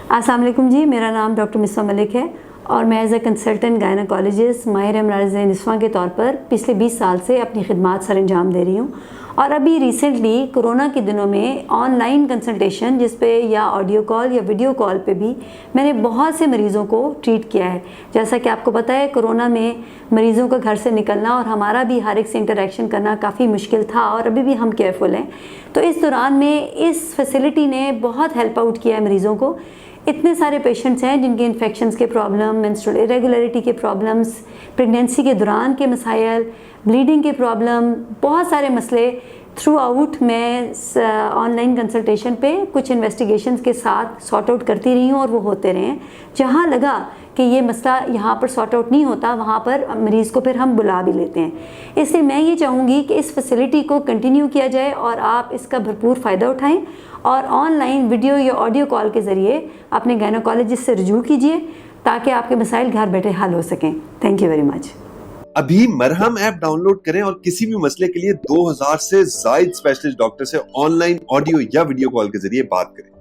अस्सलाम वालेकुम जी, मेरा नाम डॉक्टर मिस्बा मलिक है और मैं एज़ ए कंसल्टेंट गायनोकोलॉजिस्ट माहिर अमराज़ निस्वां के तौर पर पिछले 20 साल से अपनी खिदमात सर अंजाम दे रही हूँ। और अभी रिसेंटली कोरोना के दिनों में ऑनलाइन कंसल्टेशन जिस पे या ऑडियो कॉल या वीडियो कॉल पे भी मैंने बहुत से मरीज़ों को ट्रीट किया है। जैसा कि आपको पता है, कोरोना में मरीज़ों का घर से निकलना और हमारा भी हर एक से इंटरेक्शन करना काफ़ी मुश्किल था और अभी भी हम केयरफुल हैं। तो इस दौरान में इस फैसिलिटी ने बहुत हेल्प आउट किया है मरीज़ों को। इतने सारे पेशेंट्स हैं जिनके इन्फेक्शंस के प्रॉब्लम, मेंस्ट्रुअल इरेगुलरिटी के प्रॉब्लम्स, प्रेगनेंसी के दौरान के मसाइल, ब्लीडिंग के प्रॉब्लम, बहुत सारे मसले थ्रू आउट मैं ऑनलाइन कंसल्टेशन पे कुछ इन्वेस्टिगेशंस के साथ सॉर्ट आउट करती रही हूँ और वो होते रहे हैं। जहाँ लगा कि ये मसला यहाँ पर सॉर्ट आउट नहीं होता, वहाँ पर मरीज़ को फिर हम बुला भी लेते हैं। इसलिए मैं ये चाहूँगी कि इस फैसिलिटी को कंटिन्यू किया जाए और आप इसका भरपूर फ़ायदा उठाएं और ऑनलाइन वीडियो या ऑडियो कॉल के ज़रिए अपने गायनोकोलॉजिस्ट से रुजू कीजिए ताकि आपके मसाइल घर बैठे हल हो सकें। Thank you very much. अभी मरहम ऐप डाउनलोड करें और किसी भी मसले के लिए 2000 से ज्यादा स्पेशलिस्ट डॉक्टर से ऑनलाइन ऑडियो या वीडियो कॉल के जरिए बात करें।